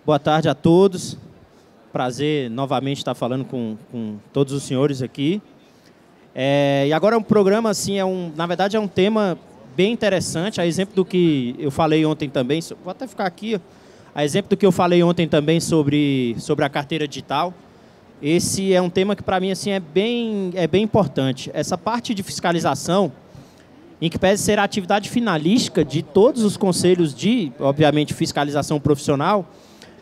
Boa tarde a todos. Prazer novamente estar falando com todos os senhores aqui. E agora é um programa, assim, na verdade é um tema bem interessante, a exemplo do que eu falei ontem também. Vou até ficar aqui, a exemplo do que eu falei ontem também sobre a carteira digital. Esse é um tema que, para mim, assim, é bem importante. Essa parte de fiscalização, em que pese ser a atividade finalística de todos os conselhos de, obviamente, fiscalização profissional,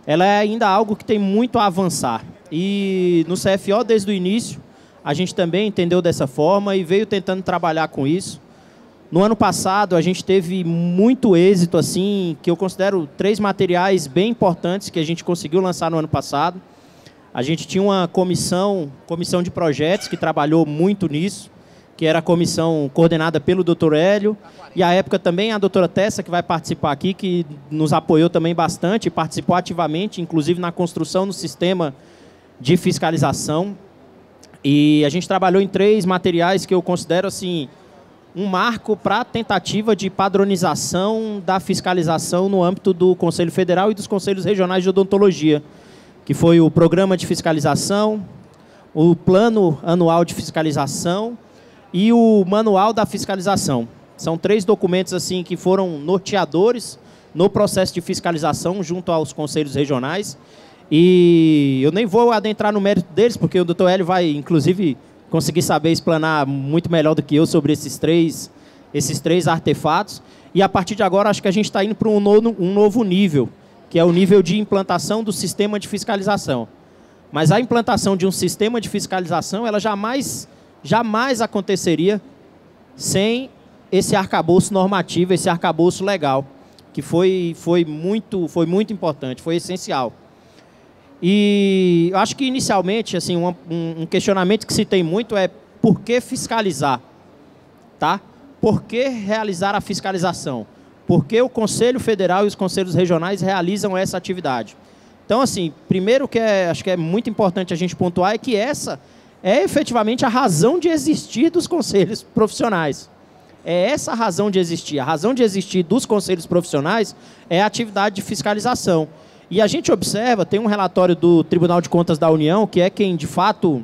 ela é ainda algo que tem muito a avançar. E no CFO, desde o início, a gente também entendeu dessa forma e veio tentando trabalhar com isso. No ano passado, a gente teve muito êxito, assim, que eu considero 3 materiais bem importantes que a gente conseguiu lançar no ano passado. A gente tinha uma comissão de projetos que trabalhou muito nisso, que era a comissão coordenada pelo Dr. Hélio, e à época também a doutora Tessa, que vai participar aqui, que nos apoiou também bastante, participou ativamente, inclusive na construção do sistema de fiscalização. E a gente trabalhou em 3 materiais que eu considero, assim, um marco para a tentativa de padronização da fiscalização no âmbito do Conselho Federal e dos Conselhos Regionais de Odontologia, que foi o Programa de Fiscalização, o Plano Anual de Fiscalização e o Manual da Fiscalização. São 3 documentos, assim, que foram norteadores no processo de fiscalização junto aos conselhos regionais. E eu nem vou adentrar no mérito deles, porque o Dr. Hélio vai, inclusive, conseguir saber explanar muito melhor do que eu sobre esses três artefatos. E, a partir de agora, acho que a gente está indo para um novo nível, que é o nível de implantação do sistema de fiscalização. Mas a implantação de um sistema de fiscalização, ela jamais aconteceria sem esse arcabouço normativo, esse arcabouço legal, que foi muito importante, foi essencial. E eu acho que, inicialmente, assim, um questionamento que se tem muito é por que fiscalizar? Tá? Por que realizar a fiscalização? Por que o Conselho Federal e os Conselhos Regionais realizam essa atividade? Então, assim, primeiro acho que é muito importante a gente pontuar é que essa é efetivamente a razão de existir dos conselhos profissionais. É essa a razão de existir. A razão de existir dos conselhos profissionais é a atividade de fiscalização. E a gente observa, tem um relatório do Tribunal de Contas da União, que é quem de fato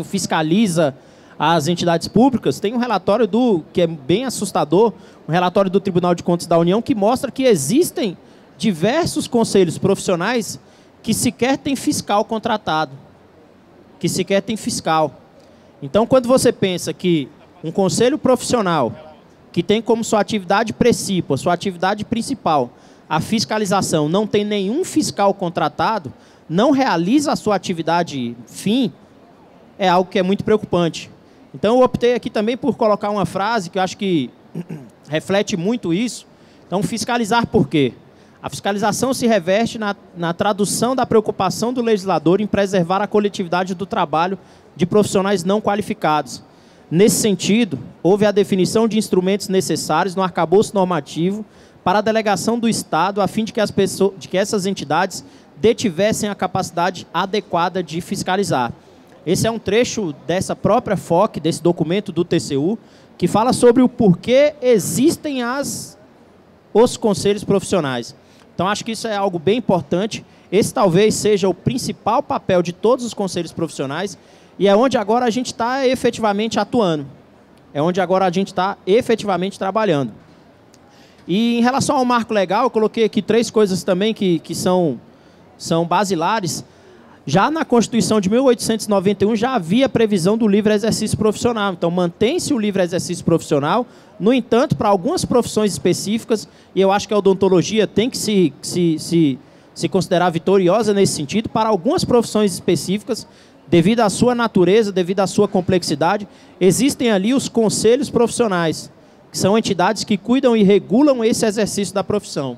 fiscaliza as entidades públicas. Tem um relatório que é bem assustador, um relatório do Tribunal de Contas da União, que mostra que existem diversos conselhos profissionais que sequer têm fiscal contratado. Que sequer tem fiscal. Então, quando você pensa que um conselho profissional que tem como sua atividade precípua, sua atividade principal, a fiscalização, não tem nenhum fiscal contratado, não realiza a sua atividade fim, é algo que é muito preocupante. Então, eu optei aqui também por colocar uma frase que eu acho que reflete muito isso. Então, fiscalizar por quê? A fiscalização se reveste na tradução da preocupação do legislador em preservar a coletividade do trabalho de profissionais não qualificados. Nesse sentido, houve a definição de instrumentos necessários no arcabouço normativo para a delegação do Estado, a fim de que essas entidades detivessem a capacidade adequada de fiscalizar. Esse é um trecho dessa própria FOC, desse documento do TCU, que fala sobre o porquê existem os conselhos profissionais. Então, acho que isso é algo bem importante. Esse talvez seja o principal papel de todos os conselhos profissionais e é onde agora a gente está efetivamente atuando. É onde agora a gente está efetivamente trabalhando. E em relação ao marco legal, eu coloquei aqui 3 coisas também que são basilares. Já na Constituição de 1891 já havia previsão do livre exercício profissional. Então, mantém-se o livre exercício profissional. No entanto, para algumas profissões específicas, e eu acho que a odontologia tem que se considerar vitoriosa nesse sentido, para algumas profissões específicas, devido à sua natureza, devido à sua complexidade, existem ali os conselhos profissionais, que são entidades que cuidam e regulam esse exercício da profissão.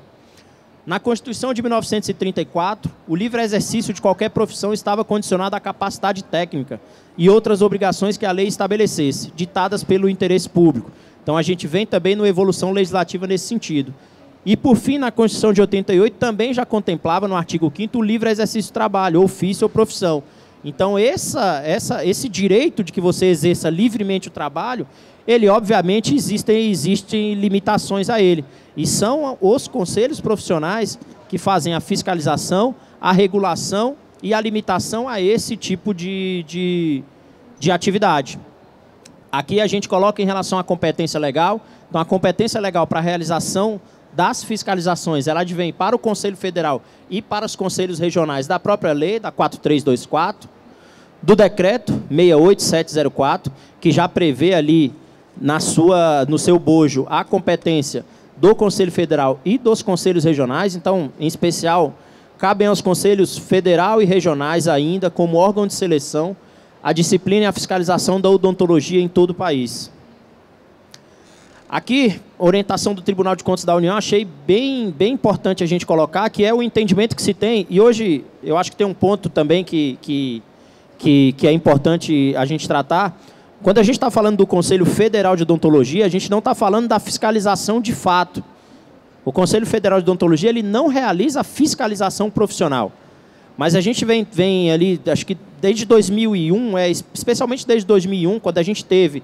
Na Constituição de 1934, o livre exercício de qualquer profissão estava condicionado à capacidade técnica e outras obrigações que a lei estabelecesse, ditadas pelo interesse público. Então, a gente vem também numa evolução legislativa nesse sentido. E, por fim, na Constituição de 88, também já contemplava, no artigo 5º, o livre exercício de trabalho, ofício ou profissão. Então, esse direito de que você exerça livremente o trabalho, ele, obviamente, existem limitações a ele. E são os conselhos profissionais que fazem a fiscalização, a regulação e a limitação a esse tipo de atividade. Aqui a gente coloca em relação à competência legal. Então, a competência legal para a realização das fiscalizações, ela advém para o Conselho Federal e para os conselhos regionais da própria lei, da 4324, do decreto 68704, que já prevê ali no seu bojo a competência do Conselho Federal e dos conselhos regionais. Então, em especial, cabem aos conselhos federal e regionais ainda, como órgão de seleção, a disciplina e a fiscalização da odontologia em todo o país. Aqui, orientação do Tribunal de Contas da União, achei bem importante a gente colocar, que é o entendimento que se tem, e hoje eu acho que tem um ponto também que é importante a gente tratar. Quando a gente está falando do Conselho Federal de Odontologia, a gente não está falando da fiscalização de fato. O Conselho Federal de Odontologia, ele não realiza a fiscalização profissional. Mas a gente vem ali, acho que desde 2001, especialmente desde 2001, quando a gente teve,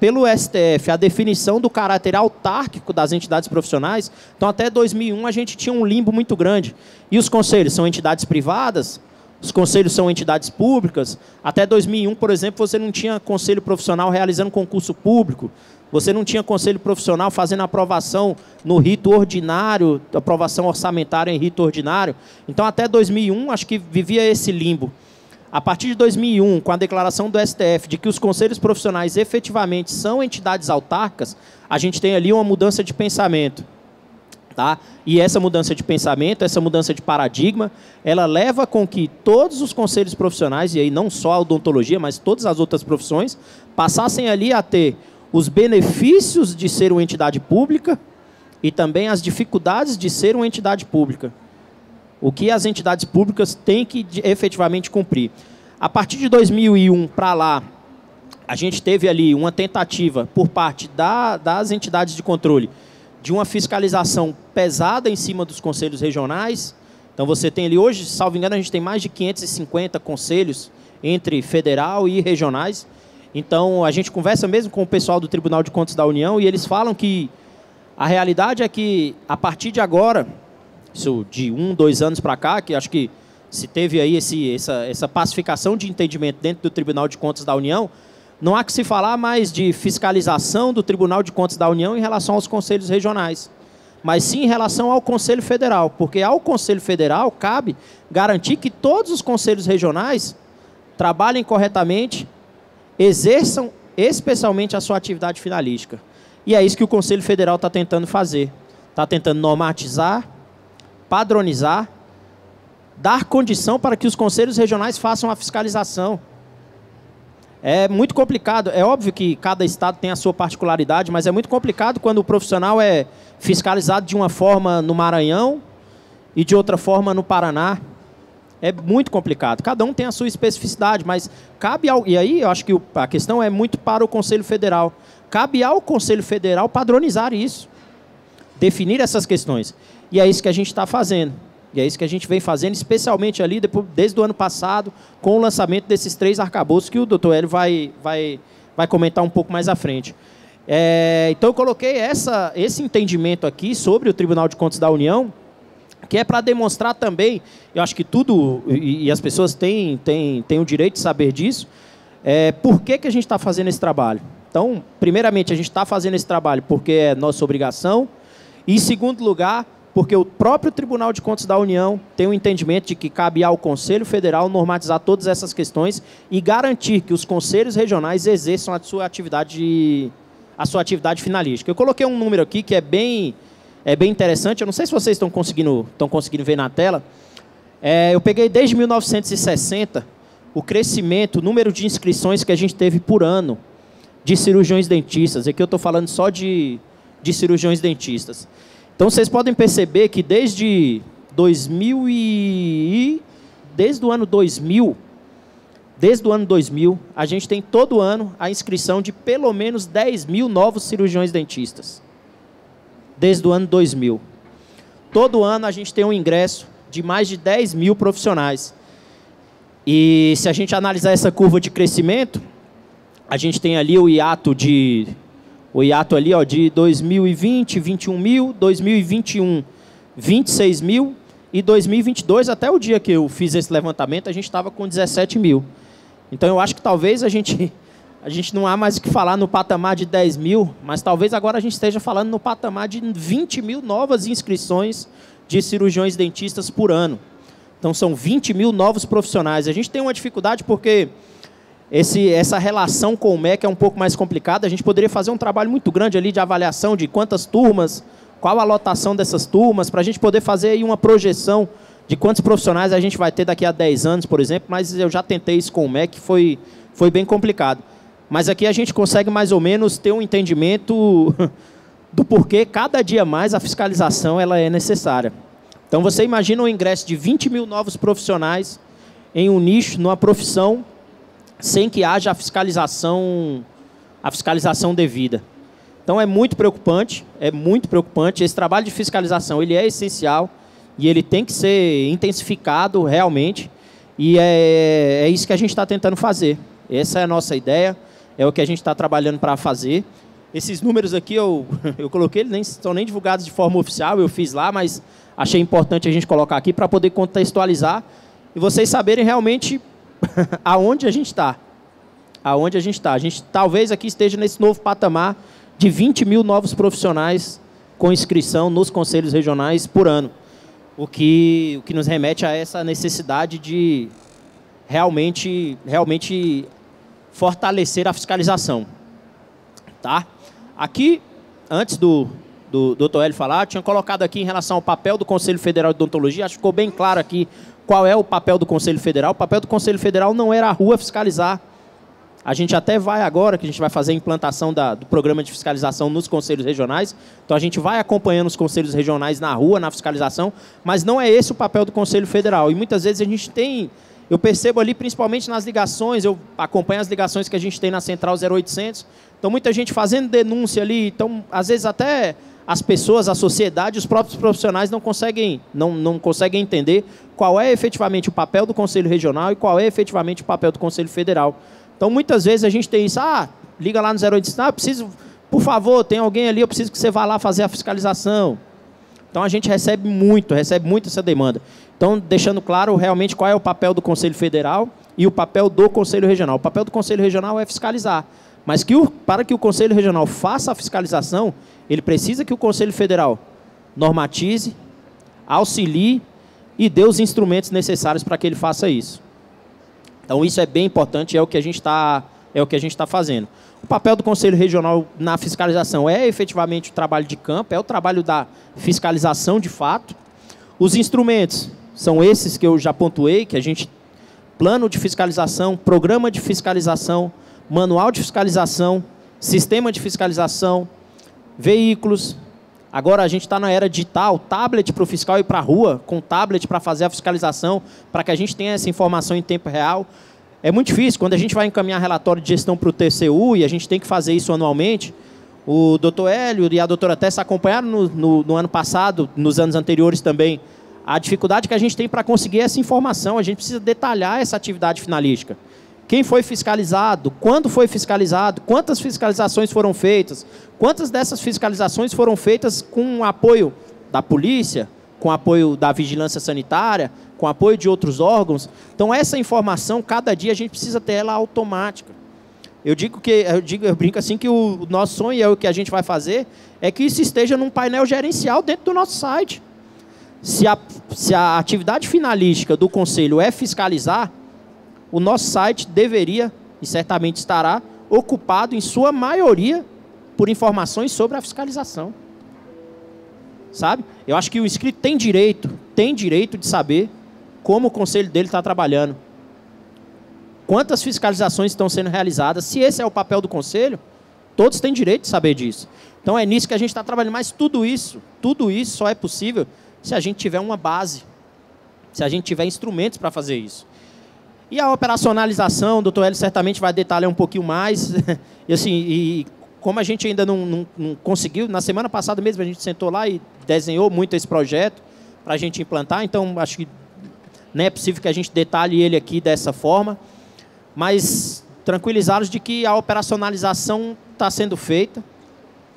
pelo STF, a definição do caráter autárquico das entidades profissionais. Então, até 2001, a gente tinha um limbo muito grande. E os conselhos são entidades privadas, os conselhos são entidades públicas. Até 2001, por exemplo, você não tinha conselho profissional realizando concurso público, você não tinha conselho profissional fazendo aprovação no rito ordinário, aprovação orçamentária em rito ordinário. Então, até 2001, acho que vivia esse limbo. A partir de 2001, com a declaração do STF de que os conselhos profissionais efetivamente são entidades autárquicas, a gente tem ali uma mudança de pensamento. Tá? E essa mudança de pensamento, essa mudança de paradigma, ela leva com que todos os conselhos profissionais, e aí não só a odontologia, mas todas as outras profissões, passassem ali a ter os benefícios de ser uma entidade pública e também as dificuldades de ser uma entidade pública. O que as entidades públicas têm que efetivamente cumprir. A partir de 2001 para lá, a gente teve ali uma tentativa por parte das entidades de controle de uma fiscalização pesada em cima dos conselhos regionais. Então, você tem ali hoje, salvo engano, a gente tem mais de 550 conselhos entre federal e regionais. Então, a gente conversa mesmo com o pessoal do Tribunal de Contas da União e eles falam que a realidade é que, a partir de agora, isso de 2 anos para cá, que acho que se teve aí essa pacificação de entendimento dentro do Tribunal de Contas da União, não há que se falar mais de fiscalização do Tribunal de Contas da União em relação aos conselhos regionais, mas sim em relação ao Conselho Federal, porque ao Conselho Federal cabe garantir que todos os conselhos regionais trabalhem corretamente, exerçam especialmente a sua atividade finalística. E é isso que o Conselho Federal está tentando fazer. Está tentando normatizar, padronizar, dar condição para que os conselhos regionais façam a fiscalização. É muito complicado. É óbvio que cada estado tem a sua particularidade, mas é muito complicado quando o profissional é fiscalizado de uma forma no Maranhão e de outra forma no Paraná. É muito complicado. Cada um tem a sua especificidade, mas cabe ao... E aí eu acho que a questão é muito para o Conselho Federal. Cabe ao Conselho Federal padronizar isso, definir essas questões. E é isso que a gente está fazendo. E é isso que a gente vem fazendo, especialmente ali, desde o ano passado, com o lançamento desses 3 arcabouços que o Dr. Hélio vai comentar um pouco mais à frente. Então, eu coloquei esse entendimento aqui sobre o Tribunal de Contas da União, que é para demonstrar também, eu acho que tudo, e as pessoas têm o direito de saber disso, por que a gente está fazendo esse trabalho. Então, primeiramente, a gente está fazendo esse trabalho porque é nossa obrigação, e, em segundo lugar, porque o próprio Tribunal de Contas da União tem o entendimento de que cabe ao Conselho Federal normatizar todas essas questões e garantir que os conselhos regionais exerçam a sua atividade finalística. Eu coloquei um número aqui que é bem interessante, eu não sei se vocês estão conseguindo ver na tela. Eu peguei desde 1960 o crescimento, o número de inscrições que a gente teve por ano de cirurgiões dentistas. Aqui eu estou falando só de cirurgiões dentistas. Então, vocês podem perceber que desde o ano 2000, a gente tem todo ano a inscrição de pelo menos 10 mil novos cirurgiões dentistas. Desde o ano 2000. Todo ano a gente tem um ingresso de mais de 10 mil profissionais. E se a gente analisar essa curva de crescimento, a gente tem ali o hiato ali, ó, de 2020, 21 mil, 2021, 26 mil, e 2022, até o dia que eu fiz esse levantamento, a gente estava com 17 mil. Então, eu acho que talvez a gente não há mais o que falar no patamar de 10 mil, mas talvez agora a gente esteja falando no patamar de 20 mil novas inscrições de cirurgiões dentistas por ano. Então, são 20 mil novos profissionais. A gente tem uma dificuldade porque essa relação com o MEC é um pouco mais complicada. A gente poderia fazer um trabalho muito grande ali de avaliação de quantas turmas, qual a lotação dessas turmas, para a gente poder fazer aí uma projeção de quantos profissionais a gente vai ter daqui a 10 anos, por exemplo, mas eu já tentei isso com o MEC, foi bem complicado. Mas aqui a gente consegue mais ou menos ter um entendimento do porquê cada dia mais a fiscalização ela é necessária. Então você imagina o ingresso de 20 mil novos profissionais em um nicho, numa profissão, sem que haja a fiscalização devida. Então é muito preocupante, Esse trabalho de fiscalização ele é essencial e ele tem que ser intensificado realmente, e é isso que a gente está tentando fazer. Essa é a nossa ideia, é o que a gente está trabalhando para fazer. Esses números aqui eu coloquei, eles nem são nem divulgados de forma oficial, eu fiz lá, mas achei importante a gente colocar aqui para poder contextualizar e vocês saberem realmente aonde a gente está. A gente talvez aqui esteja nesse novo patamar de 20 mil novos profissionais com inscrição nos conselhos regionais por ano. O que nos remete a essa necessidade de realmente fortalecer a fiscalização. Tá? Aqui, antes do Dr. Hélio falar, eu tinha colocado aqui em relação ao papel do Conselho Federal de Odontologia, acho que ficou bem claro aqui qual é o papel do Conselho Federal. O papel do Conselho Federal não era a rua fiscalizar. A gente até vai agora, que a gente vai fazer a implantação do programa de fiscalização nos conselhos regionais. Então, a gente vai acompanhando os conselhos regionais na rua, na fiscalização, mas não é esse o papel do Conselho Federal. E muitas vezes a gente tem... Eu percebo ali, principalmente nas ligações, eu acompanho as ligações que a gente tem na Central 0800. Então, muita gente fazendo denúncia ali. Então, às vezes, até as pessoas, a sociedade, os próprios profissionais não conseguem entender qual é efetivamente o papel do Conselho Regional e qual é efetivamente o papel do Conselho Federal. Então, muitas vezes a gente tem isso, liga lá no 0800, eu preciso, por favor, tem alguém ali, eu preciso que você vá lá fazer a fiscalização. Então, a gente recebe muito essa demanda. Então, deixando claro realmente qual é o papel do Conselho Federal e o papel do Conselho Regional. O papel do Conselho Regional é fiscalizar, mas para que o Conselho Regional faça a fiscalização, ele precisa que o Conselho Federal normatize, auxilie e dê os instrumentos necessários para que ele faça isso. Então, isso é bem importante, é o que a gente está fazendo. O papel do Conselho Regional na fiscalização é efetivamente o trabalho de campo, é o trabalho da fiscalização de fato. Os instrumentos são esses que eu já pontuei, que a gente... Plano de fiscalização, programa de fiscalização, manual de fiscalização, sistema de fiscalização, veículos. Agora a gente está na era digital, tablet para o fiscal ir para a rua, com tablet para fazer a fiscalização, para que a gente tenha essa informação em tempo real. É muito difícil, quando a gente vai encaminhar relatório de gestão para o TCU, e a gente tem que fazer isso anualmente, o Dr. Hélio e a doutora Tessa acompanharam no ano passado, nos anos anteriores também, a dificuldade que a gente tem para conseguir essa informação. A gente precisa detalhar essa atividade finalística. Quem foi fiscalizado, quando foi fiscalizado, quantas fiscalizações foram feitas, quantas dessas fiscalizações foram feitas com apoio da polícia, com apoio da vigilância sanitária, com apoio de outros órgãos. Então, essa informação, cada dia a gente precisa ter ela automática. Eu brinco assim que o nosso sonho, é o que a gente vai fazer, é que isso esteja num painel gerencial dentro do nosso site. Se a atividade finalística do Conselho é fiscalizar, o nosso site deveria, e certamente estará, ocupado em sua maioria por informações sobre a fiscalização. Sabe? Eu acho que o inscrito tem direito de saber como o Conselho dele está trabalhando. Quantas fiscalizações estão sendo realizadas. Se esse é o papel do Conselho, todos têm direito de saber disso. Então, é nisso que a gente está trabalhando. Mas tudo isso só é possível se a gente tiver uma base, se a gente tiver instrumentos para fazer isso. E a operacionalização, o doutor Hélio certamente vai detalhar um pouquinho mais. E como a gente ainda não conseguiu, na semana passada mesmo a gente sentou lá e desenhou muito esse projeto para a gente implantar. Então, acho que não é possível que a gente detalhe ele aqui dessa forma. Mas tranquilizá-los de que a operacionalização está sendo feita.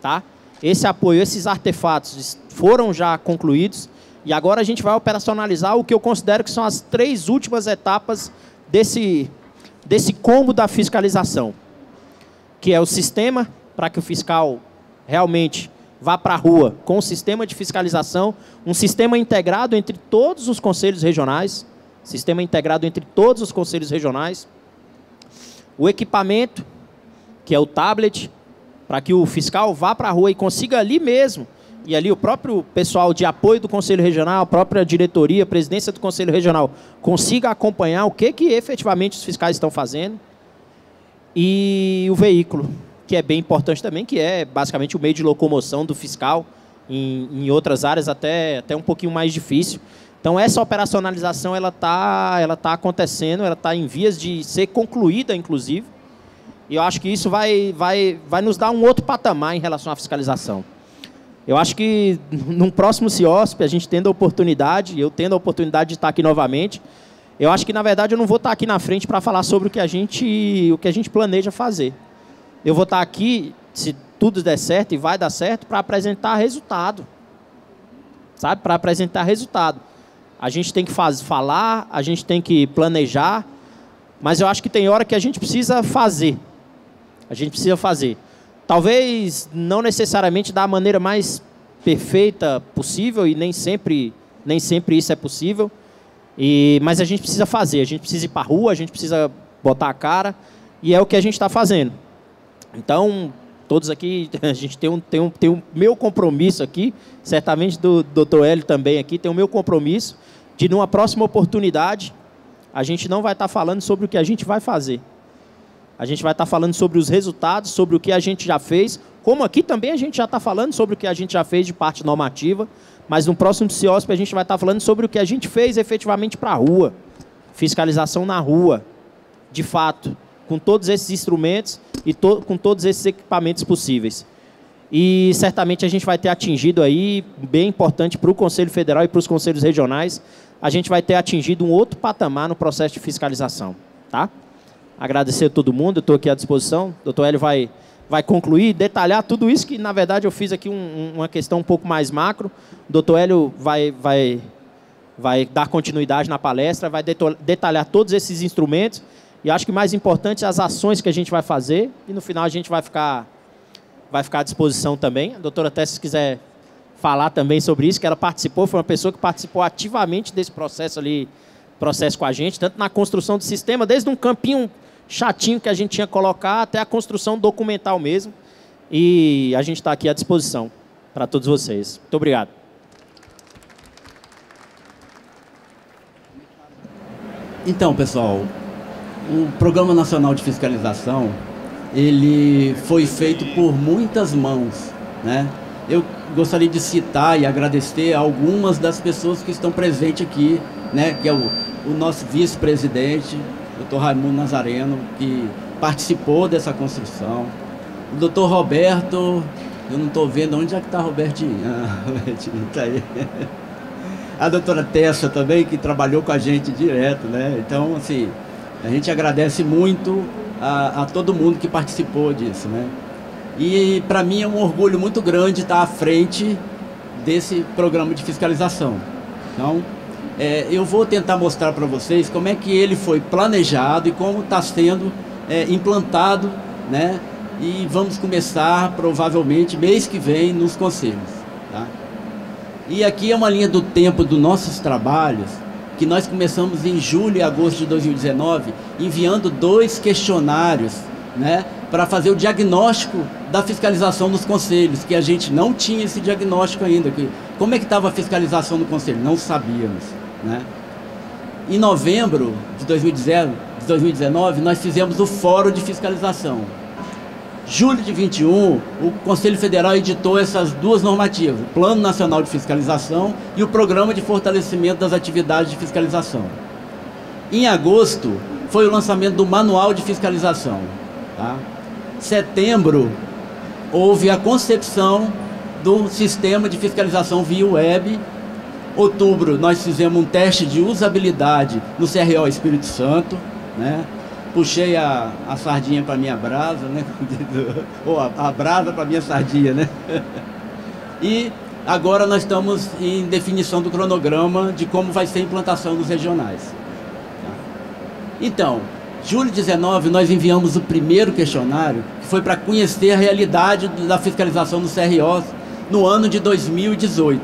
Tá? Esse apoio, esses artefatos foram já concluídos. E agora a gente vai operacionalizar o que eu considero que são as 3 últimas etapas desse combo da fiscalização, que é o sistema, para que o fiscal realmente vá para a rua com um sistema de fiscalização, um sistema integrado entre todos os conselhos regionais, o equipamento, que é o tablet, para que o fiscal vá para a rua e consiga ali mesmo, e ali o próprio pessoal de apoio do Conselho Regional, a própria diretoria, a presidência do Conselho Regional, consiga acompanhar o que efetivamente os fiscais estão fazendo. E o veículo, que é bem importante também, que é basicamente o meio de locomoção do fiscal, em outras áreas até um pouquinho mais difícil. Então, essa operacionalização ela tá acontecendo, ela está em vias de ser concluída, inclusive, e eu acho que isso vai nos dar um outro patamar em relação à fiscalização. Eu acho que, num próximo CIOSP, a gente tendo a oportunidade, eu tendo a oportunidade de estar aqui novamente, eu acho que, na verdade, eu não vou estar aqui na frente para falar sobre o que a gente planeja fazer. Eu vou estar aqui, se tudo der certo, e vai dar certo, para apresentar resultado. Sabe? Para apresentar resultado. A gente tem que falar, a gente tem que planejar, mas eu acho que tem hora que a gente precisa fazer. A gente precisa fazer. Talvez não necessariamente da maneira mais perfeita possível, e nem sempre isso é possível, mas a gente precisa fazer, a gente precisa ir para a rua, a gente precisa botar a cara, e é o que a gente está fazendo. Então, todos aqui, a gente tem o meu compromisso aqui, certamente do Dr. Hélio também aqui, tem o meu compromisso de, numa próxima oportunidade, a gente não vai estar falando sobre o que a gente vai fazer. A gente vai estar falando sobre os resultados, sobre o que a gente já fez, como aqui também a gente já está falando sobre o que a gente já fez de parte normativa, mas no próximo CIOSP a gente vai estar falando sobre o que a gente fez efetivamente para a rua, fiscalização na rua, de fato, com todos esses instrumentos e com todos esses equipamentos possíveis. E certamente a gente vai ter atingido aí, bem importante para o Conselho Federal e para os conselhos regionais, a gente vai ter atingido um outro patamar no processo de fiscalização, tá? Agradecer a todo mundo, eu estou aqui à disposição. O Dr. Hélio vai concluir, detalhar tudo isso que, na verdade, eu fiz aqui uma questão um pouco mais macro. O Dr. Hélio vai dar continuidade na palestra, vai detalhar todos esses instrumentos e acho que mais importante as ações que a gente vai fazer e, no final, a gente vai ficar à disposição também. A doutora Tessa, se quiser falar também sobre isso, que ela participou, foi uma pessoa que participou ativamente desse processo com a gente, tanto na construção do sistema, desde um campinho chatinho que a gente tinha que colocar até a construção documental mesmo. E a gente está aqui à disposição para todos vocês. Muito obrigado. Então, pessoal, o Programa Nacional de Fiscalização, ele foi feito por muitas mãos, né? Eu gostaria de citar e agradecer a algumas das pessoas que estão presentes aqui, né? Que é o nosso vice-presidente, Dr. Raimundo Nazareno, que participou dessa construção. O Dr. Roberto, eu não estou vendo onde é que está Robertinho. Robertinho está aí. A doutora Tessa também, que trabalhou com a gente direto, né? Então, assim, a gente agradece muito a todo mundo que participou disso, né? E para mim é um orgulho muito grande estar à frente desse programa de fiscalização. Então, eu vou tentar mostrar para vocês como é que ele foi planejado e como está sendo implantado, né? E vamos começar provavelmente mês que vem nos conselhos, tá? E aqui é uma linha do tempo dos nossos trabalhos, que nós começamos em julho e agosto de 2019, enviando 2 questionários, né, para fazer o diagnóstico da fiscalização nos conselhos, que a gente não tinha esse diagnóstico ainda. Como é que estava a fiscalização no conselho? Não sabíamos, né? Em novembro de 2019, nós fizemos o Fórum de Fiscalização. Julho de 2021, o Conselho Federal editou essas 2 normativas, o Plano Nacional de Fiscalização e o Programa de Fortalecimento das Atividades de Fiscalização. Em agosto, foi o lançamento do Manual de Fiscalização, tá? Setembro, houve a concepção do Sistema de Fiscalização via web. Outubro, nós fizemos um teste de usabilidade no CRO Espírito Santo, né? Puxei a sardinha para minha brasa, né? Ou a brasa para minha sardinha, né? E Agora nós estamos em definição do cronograma de como vai ser a implantação nos regionais. Então, julho 19, nós enviamos o primeiro questionário, que foi para conhecer a realidade da fiscalização no CRO no ano de 2018.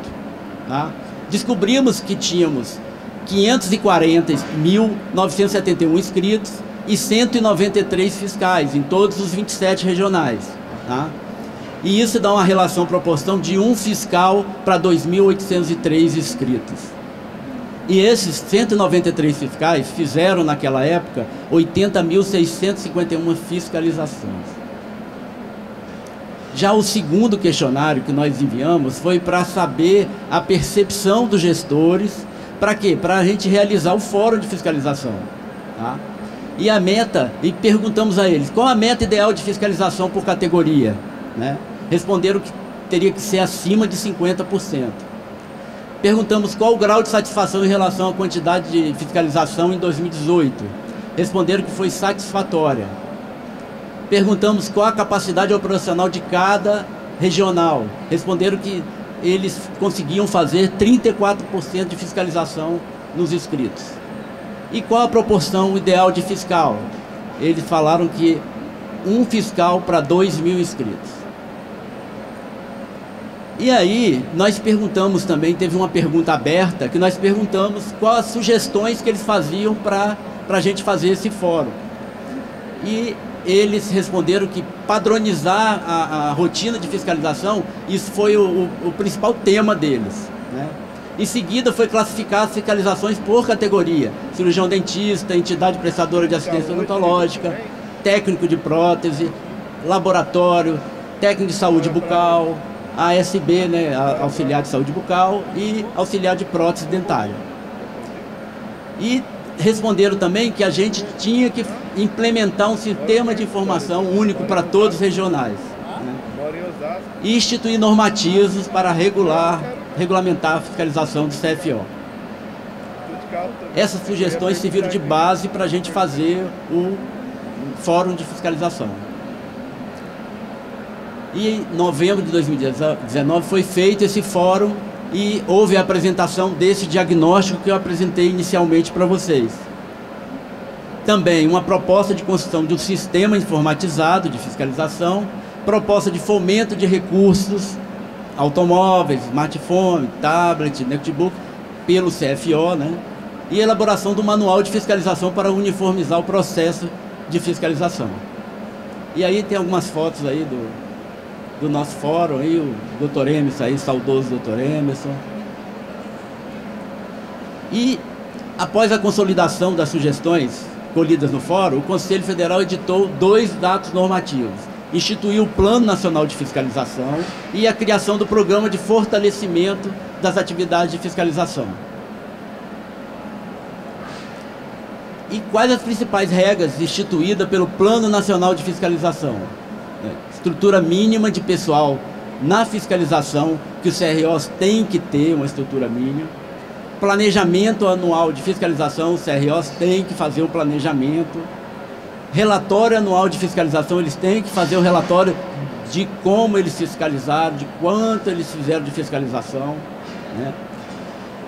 Tá? Descobrimos que tínhamos 540.971 inscritos e 193 fiscais em todos os 27 regionais. Tá? E isso dá uma relação proporção de um fiscal para 2.803 inscritos. E esses 193 fiscais fizeram, naquela época, 80.651 fiscalizações. Já o segundo questionário que nós enviamos foi para saber a percepção dos gestores. Para quê? Para a gente realizar o fórum de fiscalização. Tá? E a meta, e perguntamos a eles, qual a meta ideal de fiscalização por categoria? Né? Responderam que teria que ser acima de 50%. Perguntamos qual o grau de satisfação em relação à quantidade de fiscalização em 2018. Responderam que foi satisfatória. Perguntamos qual a capacidade operacional de cada regional. Responderam que eles conseguiam fazer 34% de fiscalização nos inscritos. E qual a proporção ideal de fiscal? Eles falaram que um fiscal para 2.000 inscritos. E aí, nós perguntamos também, teve uma pergunta aberta, que nós perguntamos quais as sugestões que eles faziam para a gente fazer esse fórum. E eles responderam que padronizar a rotina de fiscalização, isso foi o principal tema deles. Né? Em seguida, foi classificar as fiscalizações por categoria: cirurgião dentista, entidade prestadora de assistência odontológica, técnico de prótese, laboratório, técnico de saúde bucal, ASB, né, auxiliar de saúde bucal, e auxiliar de prótese dentária. E responderam também que a gente tinha que implementar um sistema de informação único para todos os regionais, né, e instituir normativos para regulamentar a fiscalização do CFO. Essas sugestões serviram de base para a gente fazer o fórum de fiscalização. E em novembro de 2019 foi feito esse fórum e houve a apresentação desse diagnóstico que eu apresentei inicialmente para vocês. Também uma proposta de construção de um sistema informatizado de fiscalização, proposta de fomento de recursos, automóveis, smartphone, tablet, notebook, pelo CFO, né? E elaboração do manual de fiscalização para uniformizar o processo de fiscalização. E aí tem algumas fotos aí do nosso fórum, aí, o Dr. Emerson, aí, saudoso Dr. Emerson. E após a consolidação das sugestões colhidas no fórum, o Conselho Federal editou 2 atos normativos: instituiu o Plano Nacional de Fiscalização e a criação do Programa de Fortalecimento das Atividades de Fiscalização. E quais as principais regras instituídas pelo Plano Nacional de Fiscalização? Estrutura mínima de pessoal na fiscalização, que os CROs têm que ter uma estrutura mínima. Planejamento anual de fiscalização, os CROs têm que fazer um planejamento. Relatório anual de fiscalização, eles têm que fazer um relatório de como eles fiscalizaram, de quanto eles fizeram de fiscalização, né?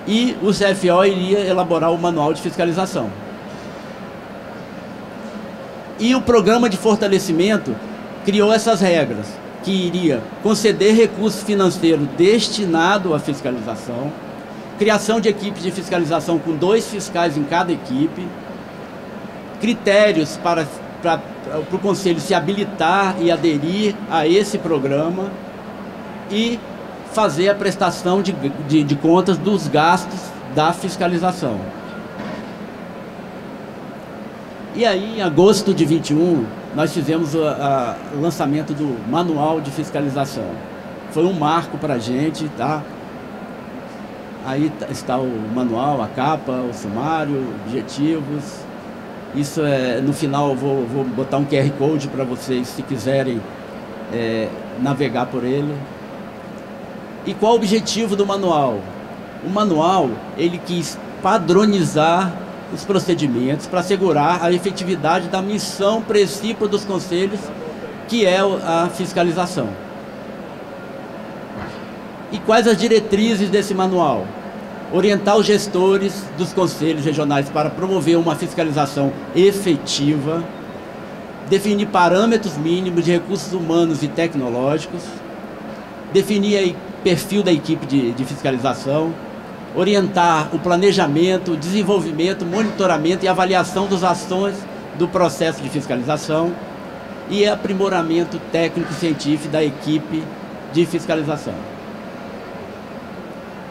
E o CFO iria elaborar o manual de fiscalização. E o programa de fortalecimento criou essas regras, que iria conceder recurso financeiro destinado à fiscalização, criação de equipes de fiscalização com 2 fiscais em cada equipe, critérios para o Conselho se habilitar e aderir a esse programa e fazer a prestação de contas dos gastos da fiscalização. E aí, em agosto de 21, nós fizemos o lançamento do Manual de Fiscalização. Foi um marco para a gente, tá? Aí está o manual, a capa, o sumário, objetivos. Isso é, no final eu vou botar um QR Code para vocês, se quiserem navegar por ele. E qual o objetivo do manual? O manual, ele quis padronizar os procedimentos para assegurar a efetividade da missão principal dos conselhos, que é a fiscalização. E quais as diretrizes desse manual? Orientar os gestores dos conselhos regionais para promover uma fiscalização efetiva, definir parâmetros mínimos de recursos humanos e tecnológicos, definir aí perfil da equipe de fiscalização, orientar o planejamento, desenvolvimento, monitoramento e avaliação das ações do processo de fiscalização e aprimoramento técnico e científico da equipe de fiscalização.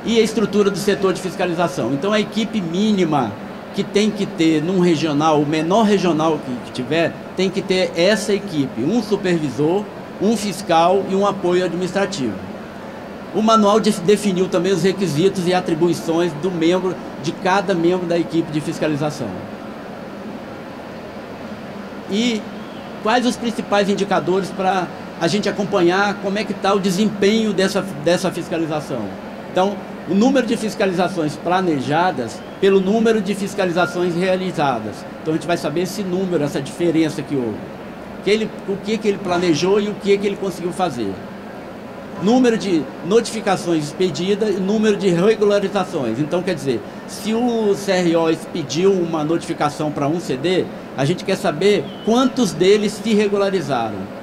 E a estrutura do setor de fiscalização. Então, a equipe mínima que tem que ter num regional, o menor regional que tiver, tem que ter essa equipe, um supervisor, um fiscal e um apoio administrativo. O manual definiu também os requisitos e atribuições de cada membro da equipe de fiscalização. E quais os principais indicadores para a gente acompanhar como é que está o desempenho dessa fiscalização. Então, o número de fiscalizações planejadas pelo número de fiscalizações realizadas. Então, a gente vai saber esse número, essa diferença que houve. O que ele planejou e o que ele conseguiu fazer. Número de notificações expedidas e número de regularizações. Então, quer dizer, se o CRO expediu uma notificação para um CD, a gente quer saber quantos deles se regularizaram.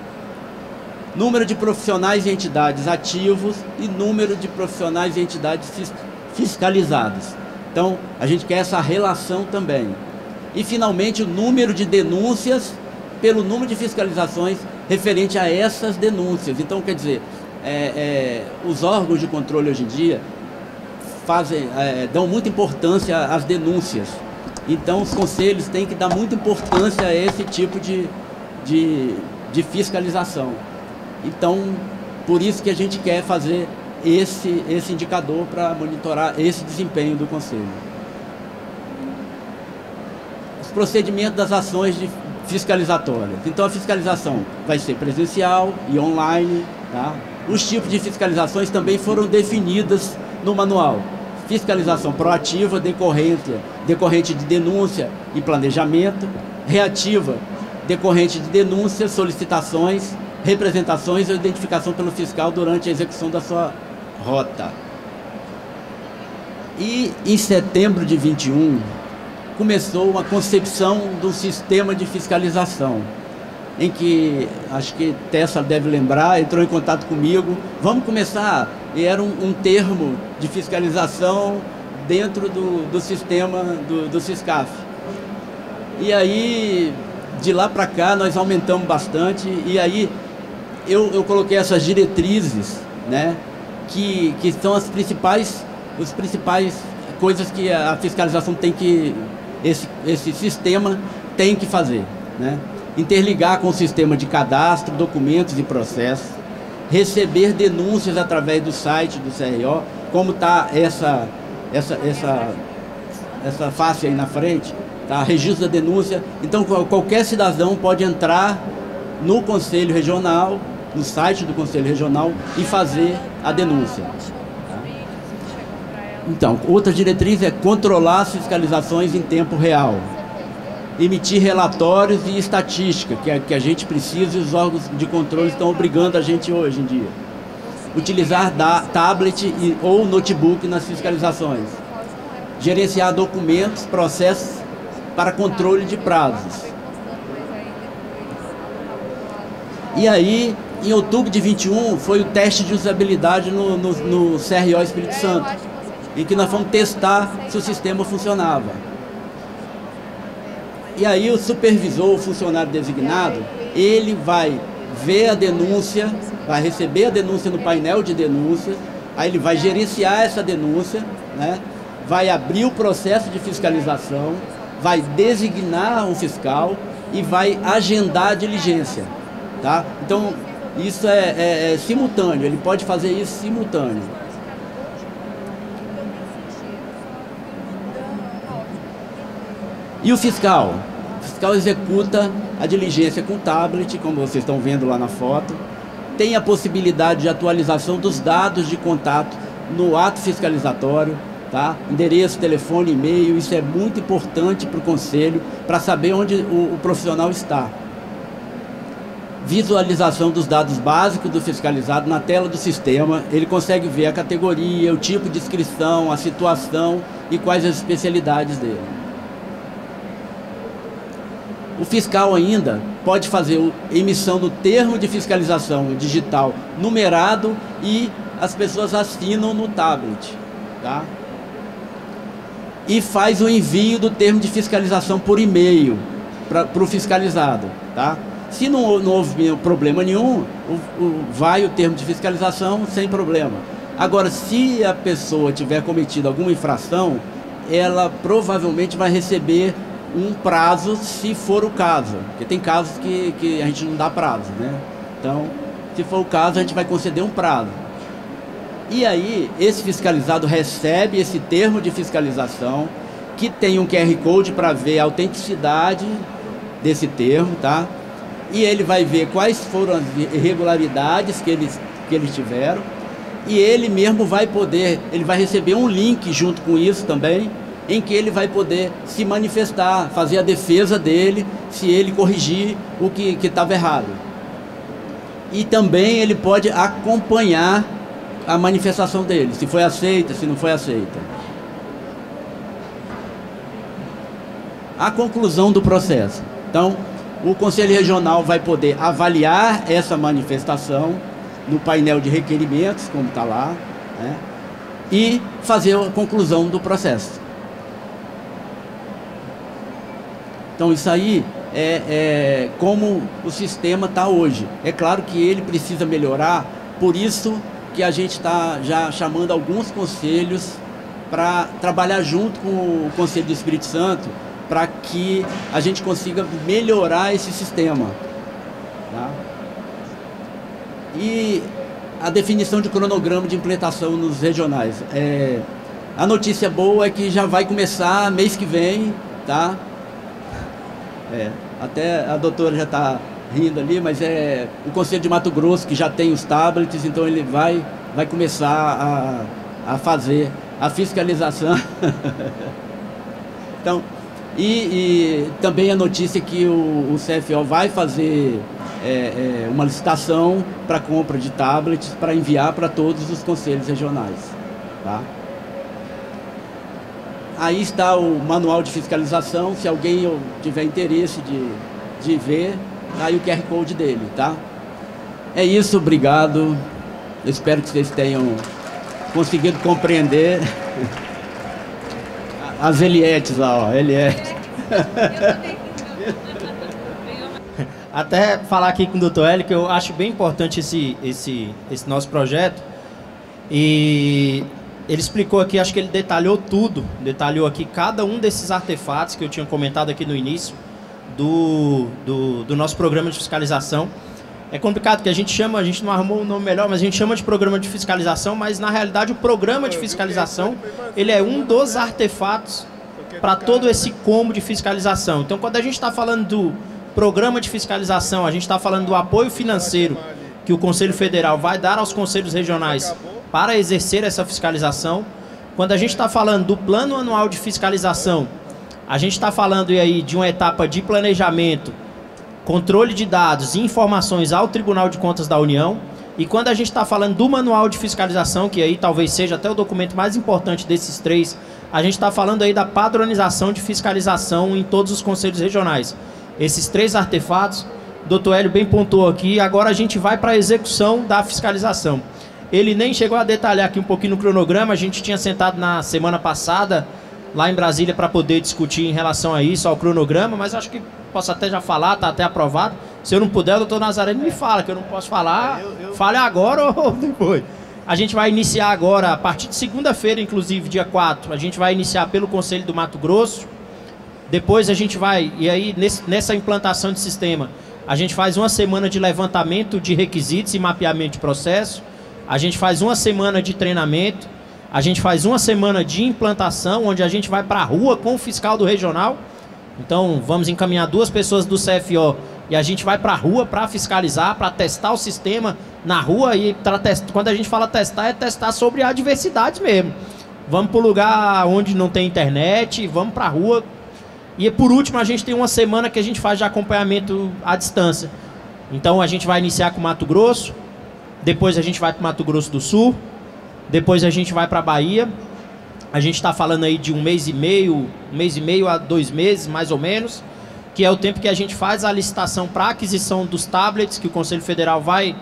Número de profissionais e entidades ativos e número de profissionais e entidades fiscalizados. Então, a gente quer essa relação também. E, finalmente, o número de denúncias pelo número de fiscalizações referente a essas denúncias. Então, quer dizer, os órgãos de controle hoje em dia dão muita importância às denúncias. Então, os conselhos têm que dar muita importância a esse tipo de fiscalização. Então, por isso que a gente quer fazer esse indicador para monitorar esse desempenho do conselho. Os procedimentos das ações fiscalizatórias. Então, a fiscalização vai ser presencial e online, tá? Os tipos de fiscalizações também foram definidos no manual. Fiscalização proativa, decorrente de denúncia e planejamento. Reativa, decorrente de denúncias, solicitações, representações ou identificação pelo fiscal durante a execução da sua rota. E em setembro de 21, começou a concepção do sistema de fiscalização, em que, acho que Tessa deve lembrar, entrou em contato comigo, vamos começar, e era um termo de fiscalização dentro do sistema do SISCAF. E aí, de lá para cá, nós aumentamos bastante, e aí eu coloquei essas diretrizes, né, que são as principais coisas que a fiscalização tem que, esse sistema tem que fazer, né? Interligar com o sistema de cadastro, documentos e processos, receber denúncias através do site do CRO, como está essa face aí na frente, tá? Registro da denúncia. Então, qualquer cidadão pode entrar no Conselho Regional, no site do Conselho Regional e fazer a denúncia. Então, outra diretriz é controlar as fiscalizações em tempo real. Emitir relatórios e estatística, que a gente precisa e os órgãos de controle estão obrigando a gente hoje em dia. Utilizar tablet ou notebook nas fiscalizações. Gerenciar documentos, processos para controle de prazos. E aí, em outubro de 21, foi o teste de usabilidade no CRO Espírito Santo, em que nós fomos testar se o sistema funcionava. E aí o supervisor, o funcionário designado, ele vai ver a denúncia, vai receber a denúncia no painel de denúncias, aí ele vai gerenciar essa denúncia, né? Vai abrir o processo de fiscalização, vai designar um fiscal e vai agendar a diligência, tá? Então, isso é simultâneo, ele pode fazer isso simultâneo. E o fiscal? O fiscal executa a diligência com tablet, como vocês estão vendo lá na foto. Tem a possibilidade de atualização dos dados de contato no ato fiscalizatório, tá? Endereço, telefone, e-mail, isso é muito importante para o conselho, para saber onde o profissional está. visualização dos dados básicos do fiscalizado na tela do sistema. Ele consegue ver a categoria, o tipo de inscrição, a situação e quais as especialidades dele. O fiscal ainda pode fazer a emissão do termo de fiscalização digital numerado e as pessoas assinam no tablet, tá? E faz o envio do termo de fiscalização por e-mail para o fiscalizado, tá? Se não houve problema nenhum, vai o termo de fiscalização sem problema. Agora, se a pessoa tiver cometido alguma infração, ela provavelmente vai receber um prazo, se for o caso. Porque tem casos que a gente não dá prazo, né? Então, se for o caso, a gente vai conceder um prazo. E aí, esse fiscalizado recebe esse termo de fiscalização, que tem um QR Code para ver a autenticidade desse termo, tá? E ele vai ver quais foram as irregularidades que eles tiveram. E ele mesmo vai poder, ele vai receber um link junto com isso também, em que ele vai poder se manifestar, fazer a defesa dele, se ele corrigir o que estava errado. E também ele pode acompanhar a manifestação dele, se foi aceita, se não foi aceita. A conclusão do processo. Então, o Conselho Regional vai poder avaliar essa manifestação no painel de requerimentos, como está lá, né? E fazer a conclusão do processo. Então, isso aí é como o sistema está hoje. É claro que ele precisa melhorar, por isso que a gente está já chamando alguns conselhos para trabalhar junto com o Conselho do Espírito Santo, para que a gente consiga melhorar esse sistema, tá? E a definição de cronograma de implementação nos regionais. A notícia boa é que já vai começar mês que vem, tá? Até a doutora já está rindo ali, mas é o Conselho de Mato Grosso que já tem os tablets, então ele vai começar a fazer a fiscalização. Então, e também a notícia que o CFO vai fazer uma licitação para compra de tablets para enviar para todos os conselhos regionais, tá? Aí está o manual de fiscalização, se alguém tiver interesse de ver, tá aí o QR Code dele, tá? É isso, obrigado. Eu espero que vocês tenham conseguido compreender. As Elietes lá, ó, Eliette. Até falar aqui com o Dr. Hélio, que eu acho bem importante esse nosso projeto. E ele explicou aqui, acho que ele detalhou tudo, detalhou aqui cada um desses artefatos que eu tinha comentado aqui no início do nosso programa de fiscalização. É complicado que a gente não arrumou um nome melhor, mas a gente chama de programa de fiscalização, mas na realidade o programa de fiscalização, ele é um dos artefatos para todo esse combo de fiscalização. Então, quando a gente está falando do programa de fiscalização, a gente está falando do apoio financeiro que o Conselho Federal vai dar aos conselhos regionais para exercer essa fiscalização. Quando a gente está falando do plano anual de fiscalização, a gente está falando aí de uma etapa de planejamento, controle de dados e informações ao Tribunal de Contas da União. E quando a gente está falando do manual de fiscalização, que aí talvez seja até o documento mais importante desses três, a gente está falando aí da padronização de fiscalização em todos os conselhos regionais. Esses três artefatos, o Dr. Hélio bem pontuou aqui, agora a gente vai para a execução da fiscalização. Ele nem chegou a detalhar aqui um pouquinho no cronograma, a gente tinha sentado na semana passada lá em Brasília para poder discutir em relação a isso, ao cronograma, mas acho que posso até já falar, está até aprovado. Se eu não puder, o doutor Nazareno me fala, que eu não posso falar, fale agora ou depois. A gente vai iniciar agora, a partir de segunda-feira, inclusive, dia 4, a gente vai iniciar pelo Conselho do Mato Grosso, depois a gente vai, e aí nessa implantação de sistema, a gente faz uma semana de levantamento de requisitos e mapeamento de processo, a gente faz uma semana de treinamento, a gente faz uma semana de implantação, onde a gente vai para a rua com o fiscal do regional. Então, vamos encaminhar 2 pessoas do CFO e a gente vai para a rua para fiscalizar, para testar o sistema na rua. E quando a gente fala testar, é testar sobre a adversidade mesmo. Vamos para o lugar onde não tem internet, vamos para a rua. E por último, a gente tem uma semana que a gente faz de acompanhamento à distância. Então a gente vai iniciar com Mato Grosso, depois a gente vai para o Mato Grosso do Sul, depois a gente vai para a Bahia. A gente está falando aí de um mês e meio a 2 meses, mais ou menos, que é o tempo que a gente faz a licitação para a aquisição dos tablets, que o Conselho Federal vai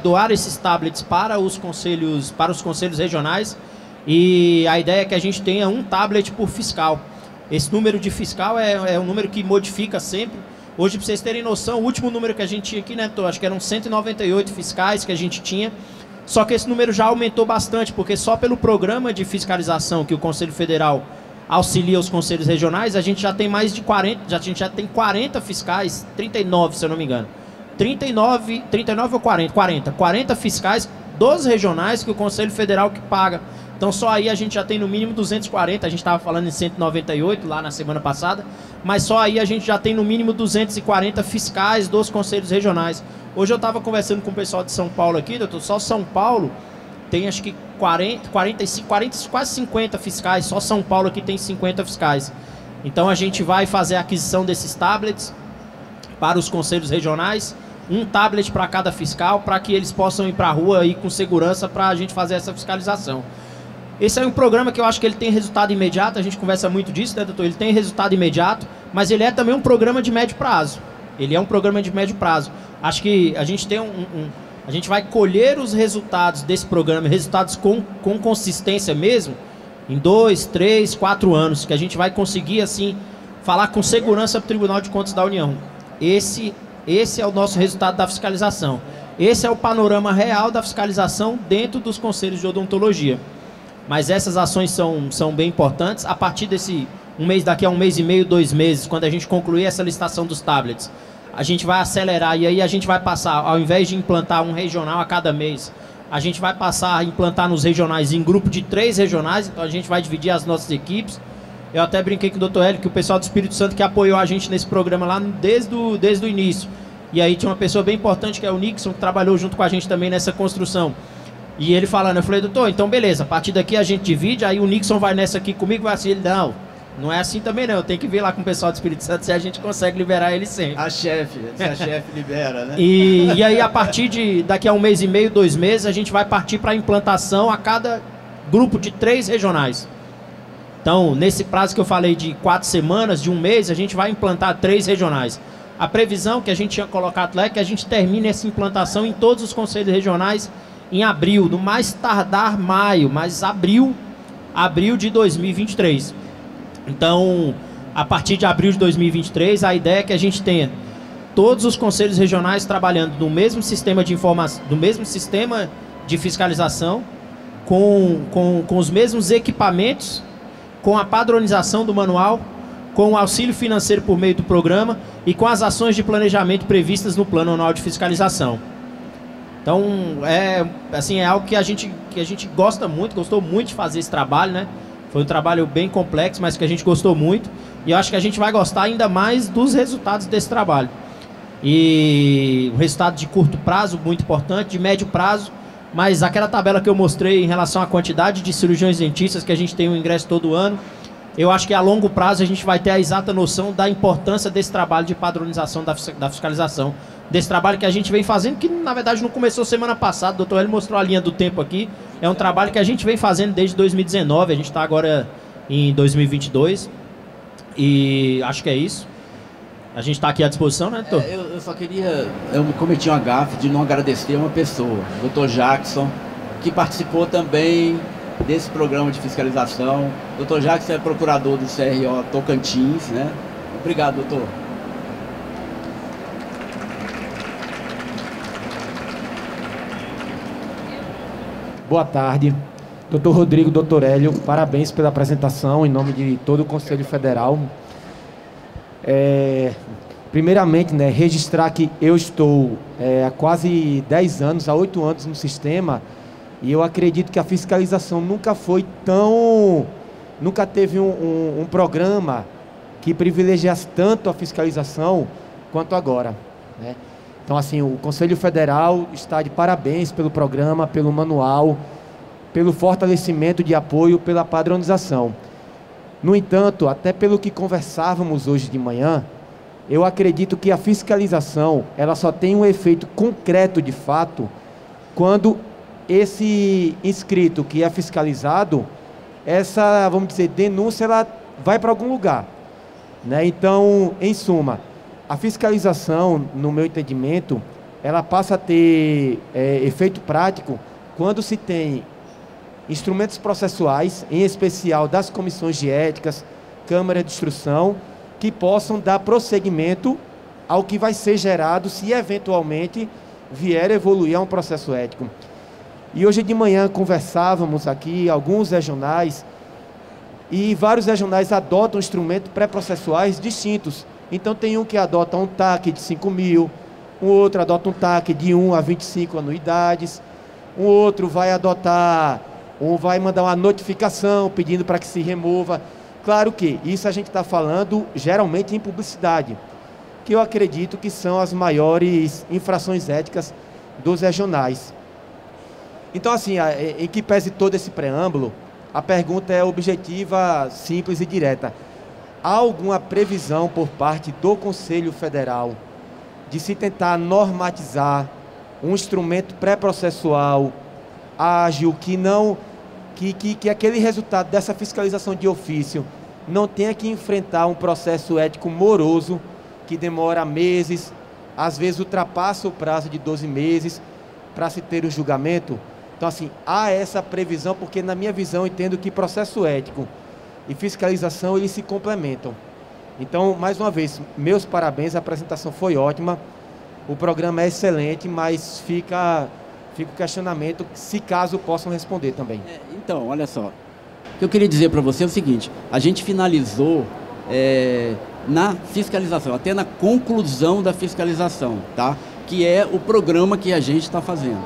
doar esses tablets para os conselhos regionais. E a ideia é que a gente tenha um tablet por fiscal. Esse número de fiscal é um número que modifica sempre. Hoje, para vocês terem noção, o último número que a gente tinha aqui, né, acho que eram 198 fiscais que a gente tinha. Só que esse número já aumentou bastante, porque só pelo programa de fiscalização que o Conselho Federal auxilia os conselhos regionais, a gente já tem mais de 40, a gente já tem 40 fiscais, 39 se eu não me engano. 39 ou 40 fiscais dos regionais que o Conselho Federal que paga. Então só aí a gente já tem no mínimo 240, a gente estava falando em 198 lá na semana passada, mas só aí a gente já tem no mínimo 240 fiscais dos conselhos regionais. Hoje eu estava conversando com o pessoal de São Paulo aqui, doutor, só São Paulo tem acho que 40, quase 50 fiscais, só São Paulo aqui tem 50 fiscais. Então a gente vai fazer a aquisição desses tablets para os conselhos regionais, um tablet para cada fiscal, para que eles possam ir para a rua aí com segurança para a gente fazer essa fiscalização. Esse é um programa que eu acho que ele tem resultado imediato, a gente conversa muito disso, né, doutor? Ele tem resultado imediato, mas ele é também um programa de médio prazo. Ele é um programa de médio prazo. Acho que a gente tem a gente vai colher os resultados desse programa, resultados com consistência mesmo, em 2, 3, 4 anos, que a gente vai conseguir, assim, falar com segurança para o Tribunal de Contas da União. Esse é o nosso resultado da fiscalização. Esse é o panorama real da fiscalização dentro dos conselhos de odontologia. Mas essas ações são bem importantes. A partir desse daqui a 1 mês e meio, 2 meses, quando a gente concluir essa licitação dos tablets, a gente vai acelerar e aí a gente vai passar, ao invés de implantar um regional a cada mês, a gente vai passar a implantar nos regionais em grupo de 3 regionais, então a gente vai dividir as nossas equipes. Eu até brinquei com o Dr. Hélio, que o pessoal do Espírito Santo que apoiou a gente nesse programa lá desde o início. E aí tinha uma pessoa bem importante, que é o Nixon, que trabalhou junto com a gente também nessa construção. E ele falando, eu falei, doutor, então beleza, a partir daqui a gente divide, aí o Nixon vai nessa aqui comigo, vai assim, ele, não é assim também não, eu tenho que ver lá com o pessoal do Espírito Santo se a gente consegue liberar ele sempre. Se a chefe libera, né? E aí a partir daqui a 1 mês e meio, 2 meses, a gente vai partir para a implantação a cada grupo de 3 regionais. Então, nesse prazo que eu falei de 4 semanas, de 1 mês, a gente vai implantar 3 regionais. A previsão que a gente tinha colocado lá é que a gente termine essa implantação em todos os conselhos regionais em abril, no mais tardar maio, mas abril de 2023. Então, a partir de abril de 2023, a ideia é que a gente tenha todos os conselhos regionais trabalhando no mesmo sistema de informação, do mesmo sistema de fiscalização, com os mesmos equipamentos, com a padronização do manual, com o auxílio financeiro por meio do programa e com as ações de planejamento previstas no Plano Anual de Fiscalização. Então, é algo que a gente gostou muito de fazer esse trabalho, né? Foi um trabalho bem complexo, mas que a gente gostou muito. E eu acho que a gente vai gostar ainda mais dos resultados desse trabalho. E o resultado de curto prazo, muito importante, de médio prazo, mas aquela tabela que eu mostrei em relação à quantidade de cirurgiões dentistas que a gente tem o ingresso todo ano, eu acho que a longo prazo a gente vai ter a exata noção da importância desse trabalho de padronização da fiscalização. Desse trabalho que a gente vem fazendo, que na verdade não começou semana passada, o doutor Hélio mostrou a linha do tempo aqui. É um trabalho que a gente vem fazendo desde 2019, a gente está agora em 2022 e acho que é isso. A gente está aqui à disposição, né, doutor? Eu só queria, eu cometi uma gafe de não agradecer uma pessoa, o doutor Jackson, que participou também desse programa de fiscalização. O doutor Jackson é procurador do CRO Tocantins, né? Obrigado, doutor. Boa tarde, doutor Rodrigo, doutor Hélio, parabéns pela apresentação em nome de todo o Conselho Federal. Primeiramente, né, registrar que eu estou há quase 10 anos, há 8 anos no sistema, e eu acredito que a fiscalização nunca teve um programa que privilegiasse tanto a fiscalização quanto agora, né? Então, assim, o Conselho Federal está de parabéns pelo programa, pelo manual, pelo fortalecimento de apoio, pela padronização. No entanto, até pelo que conversávamos hoje de manhã, eu acredito que a fiscalização, ela só tem um efeito concreto de fato quando esse inscrito que é fiscalizado, essa, vamos dizer, denúncia, ela vai para algum lugar, né? Então, em suma, a fiscalização, no meu entendimento, ela passa a ter efeito prático quando se tem instrumentos processuais, em especial das comissões de éticas, Câmara de Instrução, que possam dar prosseguimento ao que vai ser gerado se eventualmente vier a evoluir a um processo ético. E hoje de manhã conversávamos aqui, alguns regionais, e vários regionais adotam instrumentos pré-processuais distintos. Então tem um que adota um TAC de 5 mil, um outro adota um TAC de 1 a 25 anuidades, um outro vai adotar, ou vai mandar uma notificação pedindo para que se remova. Claro que isso a gente está falando geralmente em publicidade, que eu acredito que são as maiores infrações éticas dos regionais. Então, assim, em que pese todo esse preâmbulo, a pergunta é objetiva, simples e direta. Há alguma previsão por parte do Conselho Federal de se tentar normatizar um instrumento pré-processual ágil, que aquele resultado dessa fiscalização de ofício não tenha que enfrentar um processo ético moroso que demora meses, às vezes ultrapassa o prazo de 12 meses para se ter o julgamento? Então, assim, há essa previsão, porque na minha visão eu entendo que processo ético e fiscalização, eles se complementam. Então, mais uma vez, meus parabéns, a apresentação foi ótima, o programa é excelente, mas fica o questionamento, se caso possam responder também. Então, olha só, o que eu queria dizer para você é o seguinte: a gente finalizou na fiscalização, até na conclusão da fiscalização, tá? Que é o programa que a gente está fazendo.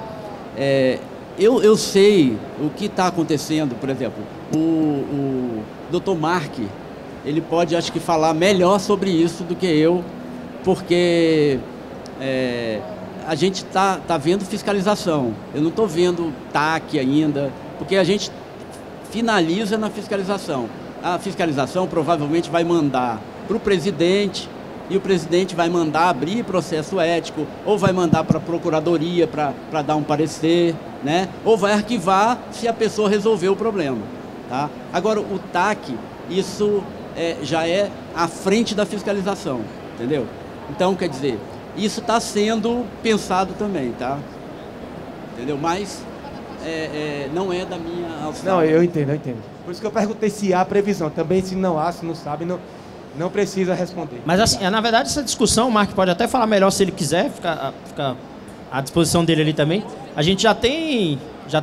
Eu sei o que está acontecendo, por exemplo, o Dr. Mark, ele pode, acho que, falar melhor sobre isso do que eu, porque a gente está vendo fiscalização, eu não estou vendo TAC ainda, porque a gente finaliza na fiscalização. A fiscalização provavelmente vai mandar para o presidente, e o presidente vai mandar abrir processo ético, ou vai mandar para a procuradoria para dar um parecer, né? Ou vai arquivar se a pessoa resolver o problema, tá? Agora, o TAC, isso já é à frente da fiscalização, entendeu? Então, quer dizer, isso está sendo pensado também, tá? Entendeu? Mas não é da minha alçada. Não, eu entendo. Por isso que eu perguntei se há previsão. Também, se não há, se não sabe, não precisa responder. Mas, assim, na verdade, essa discussão, o Mark pode até falar melhor se ele quiser, fica à disposição dele ali também. A gente já tem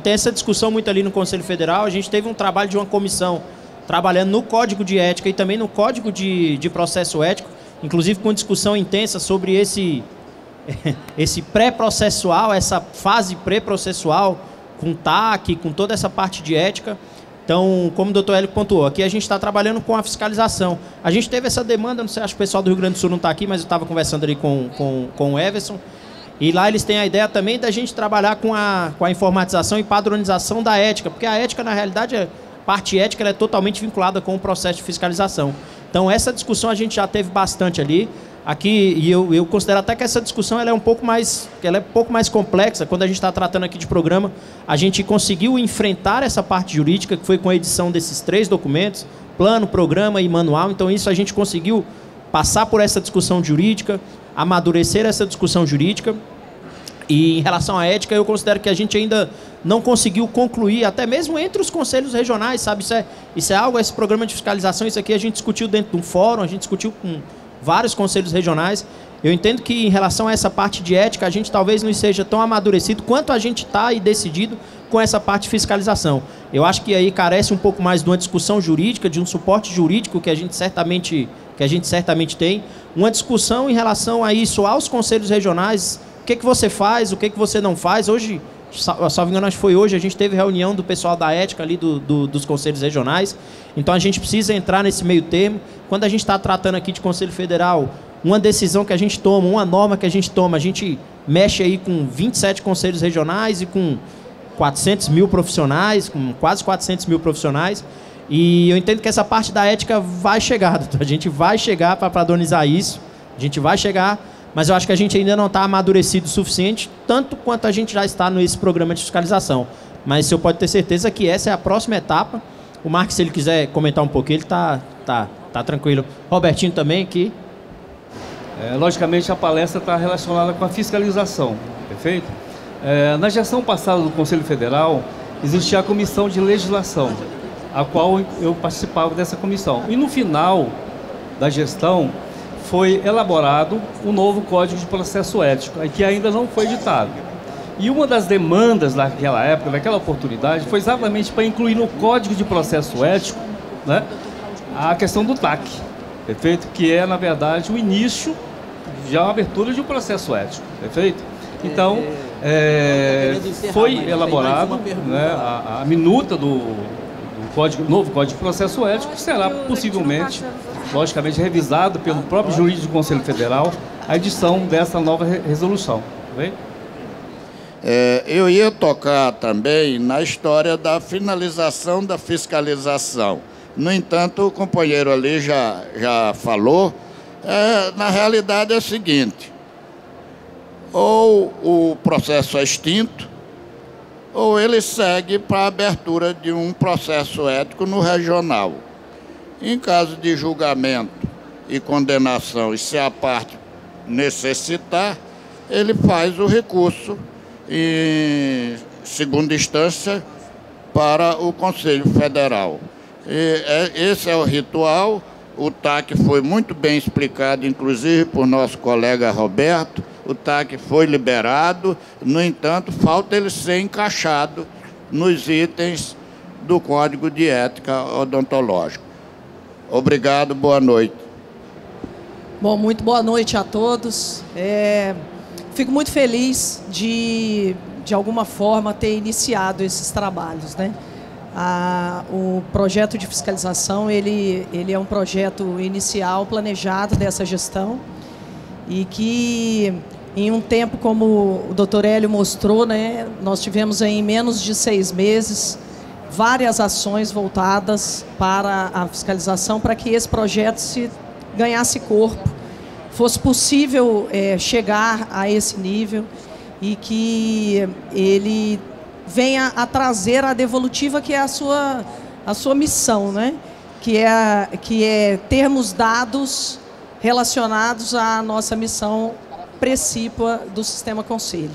essa discussão muito ali no Conselho Federal. A gente teve um trabalho de uma comissão trabalhando no Código de Ética e também no Código de Processo Ético, inclusive com discussão intensa sobre esse pré-processual, essa fase pré-processual, com TAC, com toda essa parte de ética. Então, como o doutor Hélio pontuou, aqui a gente está trabalhando com a fiscalização. A gente teve essa demanda, não sei, acho que o pessoal do Rio Grande do Sul não está aqui, mas eu estava conversando ali com o Everson, e lá eles têm a ideia também da gente trabalhar com a informatização e padronização da ética, porque a ética, na realidade, a parte ética ela é totalmente vinculada com o processo de fiscalização. Então, essa discussão a gente já teve bastante ali. Aqui, e eu considero até que essa discussão ela é um pouco mais complexa. Quando a gente está tratando aqui de programa, a gente conseguiu enfrentar essa parte jurídica, que foi com a edição desses 3 documentos, plano, programa e manual. Então, isso a gente conseguiu passar por essa discussão jurídica, amadurecer essa discussão jurídica. E em relação à ética, eu considero que a gente ainda não conseguiu concluir, até mesmo entre os conselhos regionais, sabe? Isso é algo, esse programa de fiscalização, isso aqui a gente discutiu dentro de um fórum, a gente discutiu com vários conselhos regionais. Eu entendo que em relação a essa parte de ética, a gente talvez não seja tão amadurecido quanto a gente está e decidido com essa parte de fiscalização. Eu acho que aí carece um pouco mais de uma discussão jurídica, de um suporte jurídico que a gente certamente tem, uma discussão em relação a isso aos conselhos regionais, o que você faz, o que você não faz. Hoje, só me engano, acho que foi hoje, a gente teve reunião do pessoal da ética ali dos conselhos regionais. Então a gente precisa entrar nesse meio termo. Quando a gente está tratando aqui de Conselho Federal, uma decisão que a gente toma, uma norma que a gente mexe aí com 27 conselhos regionais e com 400 mil profissionais, com quase 400 mil profissionais. E eu entendo que essa parte da ética vai chegar, a gente vai chegar para padronizar isso, A gente vai chegar, mas eu acho que a gente ainda não está amadurecido o suficiente, tanto quanto a gente já está nesse programa de fiscalização. Mas o senhor pode ter certeza que essa é a próxima etapa. O Marcos, se ele quiser comentar um pouquinho, ele tá tranquilo. Robertinho também aqui. Logicamente, a palestra está relacionada com a fiscalização, perfeito? Na gestão passada do Conselho Federal, existia a Comissão de Legislação, a qual eu participava dessa comissão. E no final da gestão, foi elaborado um novo Código de Processo Ético, que ainda não foi editado. E uma das demandas naquela época, naquela oportunidade, foi exatamente para incluir no Código de Processo Ético, né, a questão do TAC, perfeito? Que é, na verdade, o início de uma abertura de um processo ético, perfeito? Então, foi elaborado, né, a minuta do novo Código de Processo Ético, que será possivelmente, logicamente, revisado pelo próprio jurídico do Conselho Federal, a edição dessa nova resolução, perfeito? Eu ia tocar também na história da finalização da fiscalização. No entanto, o companheiro ali já falou. Na realidade é o seguinte: ou o processo é extinto, ou ele segue para a abertura de um processo ético no regional. Em caso de julgamento e condenação, e se a parte necessitar, ele faz o recurso em segunda instância para o Conselho Federal. Esse é o ritual. O TAC foi muito bem explicado, inclusive por nosso colega Roberto. O TAC foi liberado, no entanto, falta ele ser encaixado nos itens do Código de Ética Odontológica. Obrigado, boa noite. Bom, muito boa noite a todos. Fico muito feliz de alguma forma, ter iniciado esses trabalhos, né? O projeto de fiscalização, ele é um projeto inicial, planejado dessa gestão, e que, em um tempo, como o doutor Hélio mostrou, né, nós tivemos aí, em menos de 6 meses, várias ações voltadas para a fiscalização, para que esse projeto ganhasse corpo, fosse possível chegar a esse nível e que ele venha a trazer a devolutiva, que é a sua missão, né? Que é termos dados relacionados à nossa missão precípua do Sistema Conselho.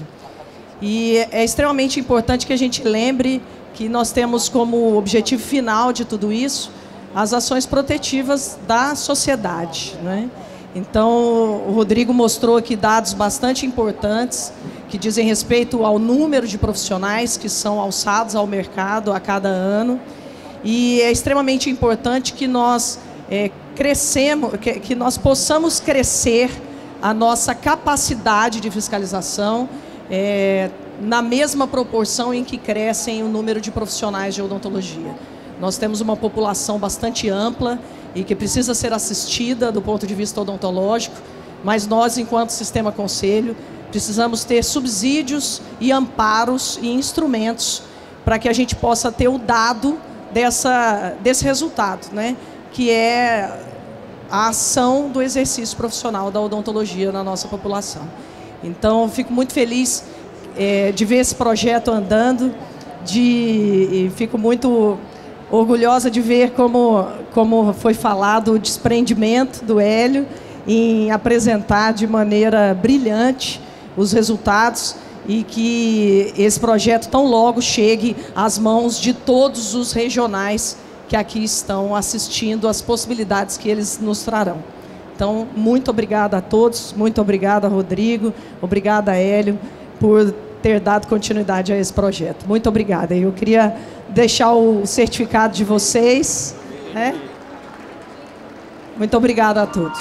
E é extremamente importante que a gente lembre que nós temos como objetivo final de tudo isso as ações protetivas da sociedade, né? Então, o Rodrigo mostrou aqui dados bastante importantes que dizem respeito ao número de profissionais que são alçados ao mercado a cada ano. E é extremamente importante que nós que nós possamos crescer a nossa capacidade de fiscalização na mesma proporção em que crescem o número de profissionais de odontologia. Nós temos uma população bastante ampla e que precisa ser assistida do ponto de vista odontológico, mas nós, enquanto Sistema Conselho, precisamos ter subsídios e amparos e instrumentos para que a gente possa ter o dado desse resultado, né? Que é a ação do exercício profissional da odontologia na nossa população. Então, fico muito feliz de ver esse projeto andando, e fico muito orgulhosa de ver como foi falado o desprendimento do Hélio em apresentar de maneira brilhante os resultados, e que esse projeto tão logo chegue às mãos de todos os regionais que aqui estão assistindo às possibilidades que eles nos trarão. Então, muito obrigada a todos, muito obrigada, Rodrigo, obrigada, Hélio, por ter dado continuidade a esse projeto. Muito obrigada. Eu queria deixar o certificado de vocês, né? Muito obrigada a todos.